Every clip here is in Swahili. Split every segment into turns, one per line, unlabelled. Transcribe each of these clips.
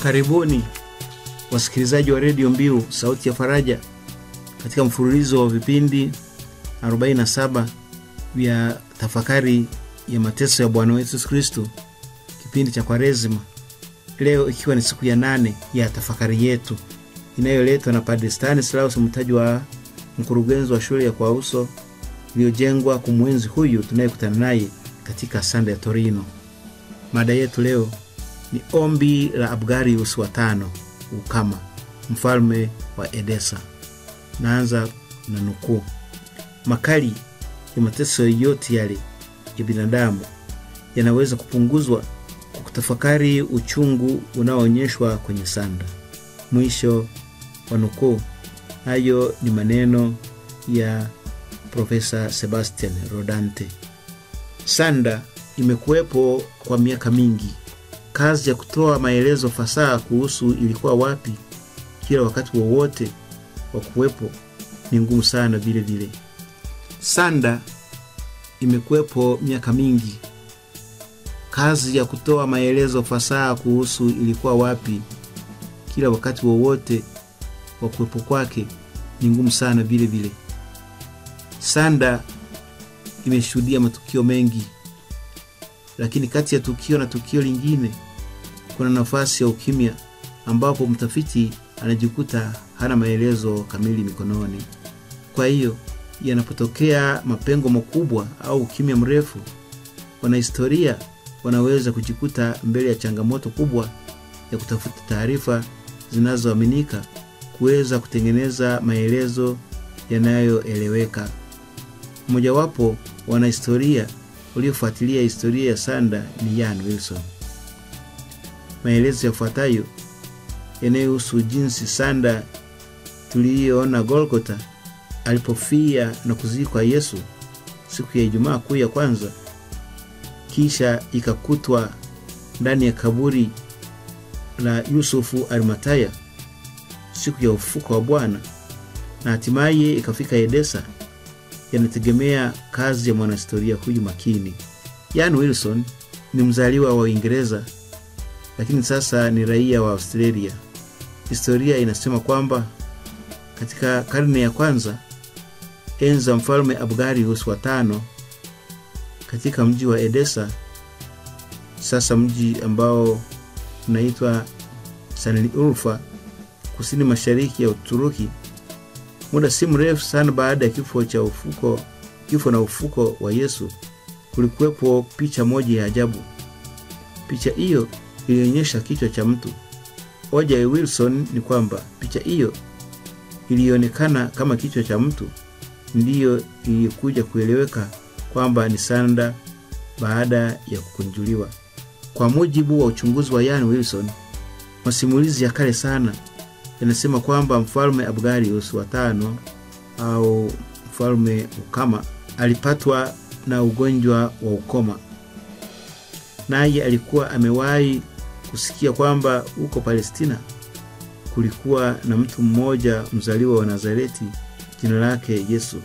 Karibuni wasikilizaji wa Radio Mbiu Sauti ya Faraja katika mfululizo wa vipindi 47 vya tafakari ya mateso ya Bwana wetu Yesu Kristo, kipindi cha Kwaresima. Leo ikiwa ni siku ya 8 ya tafakari yetu inayoletwa na Padre Stanislaus Mutajwaha, mkurugenzi wa shule ya Kwauso iliyojengwa kumwenzi huyu tunayekutana naye katika Sanda ya Torino. Mada yetu leo ni ombi la Abgarius wa 5 Ukama, mfalme wa Edesa. Naanza na nukuu. Makali ya mateso yote yale ya binadamu yanaweza kupunguzwa kwa kutafakari uchungu unaoonyeshwa kwenye sanda. Mwisho wa nukuu. Hayo ni maneno ya Profesa Sebastian Rodante. Sanda imekuwepo kwa miaka mingi. Kazi ya kutoa maelezo fasaha kuhusu ilikuwa wapi kila wakati wowote wa kuwepo ni ngumu sana vile vile. Sanda imekuwepo miaka mingi. Kazi ya kutoa maelezo fasaha kuhusu ilikuwa wapi kila wakati wowote wa kuwepo kwake ni ngumu sana vile vile. Sanda imeshuhudia matukio mengi, lakini kati ya tukio na tukio lingine kuna nafasi ya ukimya ambapo mtafiti anajikuta hana maelezo kamili mikononi. Kwa hiyo yanapotokea mapengo makubwa au ukimya mrefu, wanahistoria wanaweza kujikuta mbele ya changamoto kubwa ya kutafuta taarifa zinazoaminika kuweza kutengeneza maelezo yanayoeleweka. Mmojawapo wanahistoria waliofuatilia historia ya sanda ni Ian Wilson. Maelezo yafuatayo yanayohusu jinsi sanda tuliyoona Golgotha alipofia na kuzikwa Yesu siku ya Ijumaa Kuu ya kwanza, kisha ikakutwa ndani ya kaburi la Yusufu Arimataya siku ya ufufuko wa Bwana, na hatimaye ikafika Edesa, yanategemea kazi ya mwanahistoria huyu makini. Ian Wilson ni mzaliwa wa Uingereza, lakini sasa ni raia wa Australia. Historia inasema kwamba katika karne ya kwanza, enza mfalme Abgarius wa 5 katika mji wa Edesa, sasa mji ambao unaitwa Sanliurfa, kusini mashariki ya Uturuki, muda si mrefu sana baada ya kifo na ufuko wa Yesu, kulikuwepo picha moja ya ajabu. Picha hiyo ilionyesha kichwa cha mtu. Hoja ya Wilson ni kwamba picha hiyo ilionekana kama kichwa cha mtu ndiyo ilikuja kueleweka kwamba ni sanda baada ya kukunjuliwa. Kwa mujibu wa uchunguzi wa Ian Wilson, masimulizi ya kale sana yanasema kwamba mfalme Abgarius wa 5 au mfalme Ukama alipatwa na ugonjwa wa ukoma. Naye alikuwa amewahi kusikia kwamba huko Palestina kulikuwa na mtu mmoja mzaliwa wa Nazareti jina lake Yesu,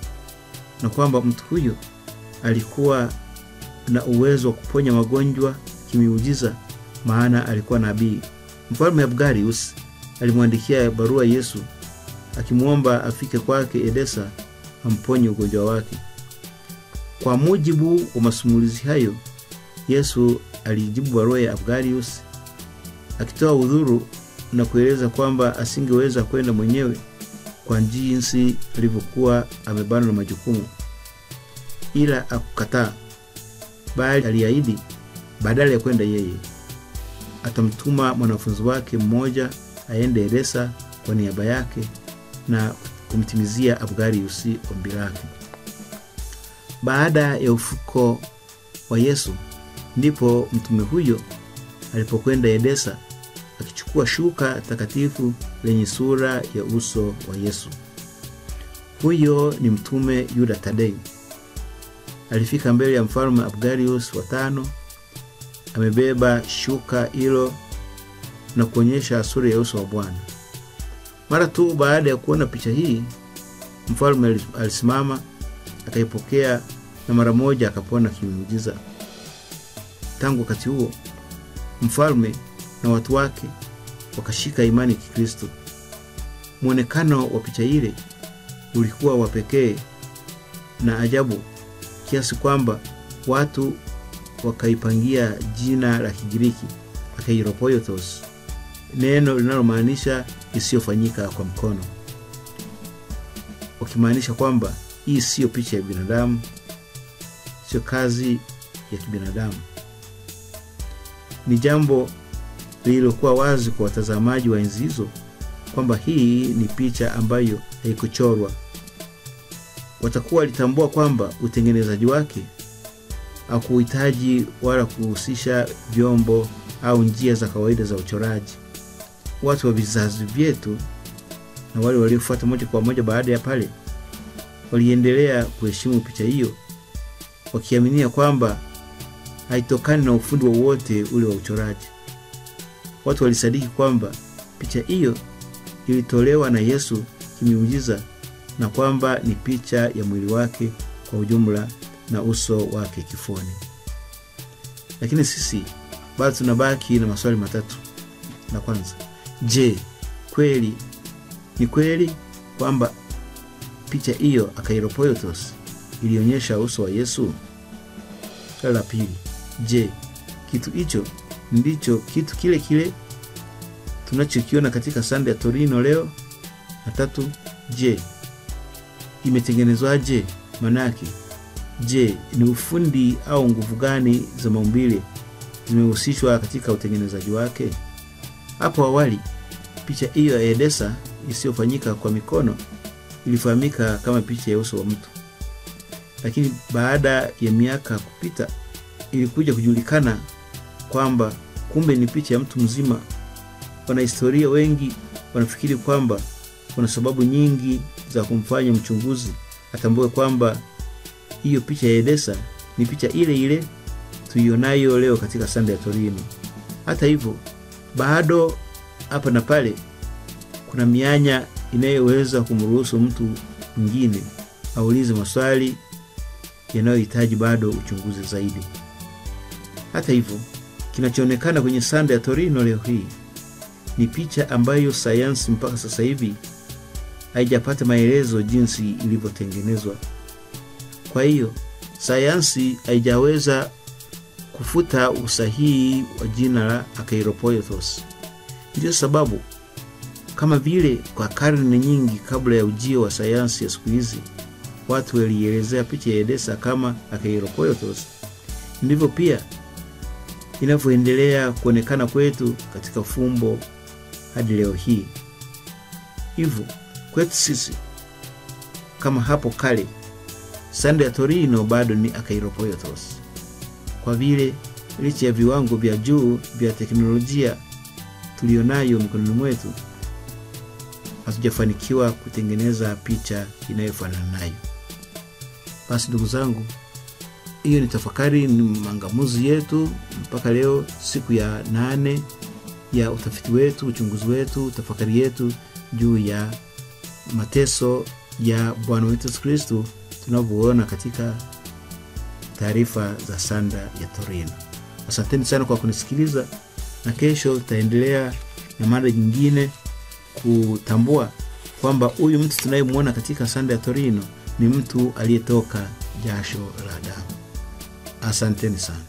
na kwamba mtu huyo alikuwa na uwezo wa kuponya magonjwa kimiujiza, maana alikuwa nabii. Mfalme Abgarius alimwandikia barua Yesu akimuomba afike kwake Edesa amponye ugonjwa wake. Kwa mujibu wa masimulizi hayo, Yesu alijibu barua ya Abgarius akitoa udhuru na kueleza kwamba asingeweza kwenda mwenyewe kwa jinsi alivyokuwa amebanwa na majukumu, ila akukataa, bali aliahidi badala ya kwenda yeye atamtuma mwanafunzi wake mmoja aende Edesa kwa niaba yake na kumtimizia Abgarius ombi lake. Baada ya ufuko wa Yesu, ndipo mtume huyo alipokwenda Edesa akichukua shuka takatifu lenye sura ya uso wa Yesu. Huyo ni mtume Yuda Tadei. Alifika mbele ya mfalme Abgarius wa 5 amebeba shuka hilo na kuonyesha sura ya uso wa Bwana. Mara tu baada ya kuona picha hii, mfalme alisimama akaipokea na mara moja akapona kimiujiza. Tangu wakati huo, mfalme na watu wake wakashika imani Kikristo. Muonekano wa picha ile ulikuwa wa pekee na ajabu kiasi kwamba watu wakaipangia jina la Kigiriki akairopoiotos, neno linalomaanisha isiyofanyika kwa mkono, wakimaanisha kwamba hii sio picha ya binadamu, sio kazi ya kibinadamu. Ni jambo lililokuwa wazi kwa watazamaji wa enzi hizo kwamba hii ni picha ambayo haikuchorwa. Watakuwa walitambua kwamba utengenezaji wake hakuhitaji wala kuhusisha vyombo au njia za kawaida za uchoraji. Watu wa vizazi vyetu na wale waliofuata moja kwa moja baada ya pale waliendelea kuheshimu picha hiyo, wakiaminia kwamba haitokani na ufundi wowote ule wa uchoraji. Watu walisadiki kwamba picha hiyo ilitolewa na Yesu kimiujiza na kwamba ni picha ya mwili wake kwa ujumla na uso wake kifoni. Lakini sisi bado tunabaki na maswali matatu. La kwanza, je, ni kweli kwamba picha hiyo akairopoiotos ilionyesha uso wa Yesu? La pili, je, kitu hicho ndicho kitu kile kile tunachokiona katika sanda ya Torino leo? Na tatu, je, imetengenezwaje? Manake, je, ni ufundi au nguvu gani za maumbile zimehusishwa katika utengenezaji wake? Hapo awali, picha hiyo ya Edessa isiyofanyika kwa mikono ilifahamika kama picha ya uso wa mtu. Lakini baada ya miaka kupita, ilikuja kujulikana kwamba kumbe ni picha ya mtu mzima. Wanahistoria wengi wanafikiri kwamba kuna sababu nyingi za kumfanya mchunguzi atambue kwamba hiyo picha ya Edessa ni picha ile ile tuionayo leo katika sanda ya Torino. Hata hivyo, bado hapa na pale kuna mianya inayoweza kumruhusu mtu mwingine aulize maswali yanayohitaji bado uchunguzi zaidi. Hata hivyo, kinachoonekana kwenye sanda ya Torino leo hii ni picha ambayo sayansi mpaka sasa hivi haijapata maelezo jinsi ilivyotengenezwa. Kwa hiyo, sayansi haijaweza kufuta usahihi wa jina la akairopoiotos. Ndio sababu kama vile kwa karne nyingi kabla ya ujio wa sayansi ya siku hizi watu walielezea picha ya Edessa kama akairopoiotos, ndivyo pia inavyoendelea kuonekana kwetu katika fumbo hadi leo hii. Hivyo kwetu sisi, kama hapo kale, sanda ya Torino bado ni akairopoiotos, kwa vile licha ya viwango vya juu vya teknolojia tulionayo mikononi mwetu, hatujafanikiwa kutengeneza picha inayofanana nayo. Basi ndugu zangu, hiyo ni tafakari, ni mangamuzi yetu mpaka leo, siku ya 8 ya utafiti wetu, uchunguzi wetu, tafakari yetu juu ya mateso ya Bwana wetu Yesu Kristo tunavyoona katika taarifa za sanda ya Torino. Asanteni sana kwa kunisikiliza, na kesho tutaendelea na mada nyingine kutambua kwamba huyu mtu tunayemuona katika sanda ya Torino ni mtu aliyetoka jasho la damu. Asanteni sana.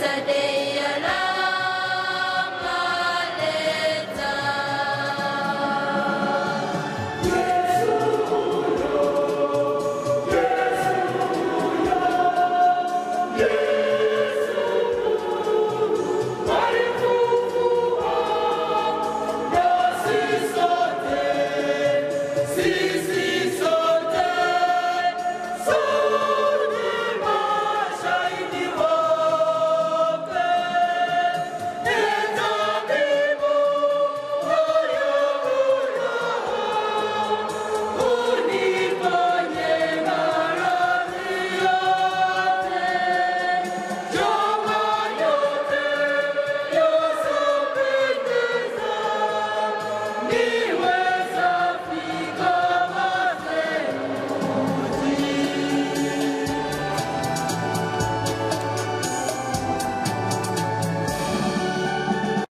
Saturday.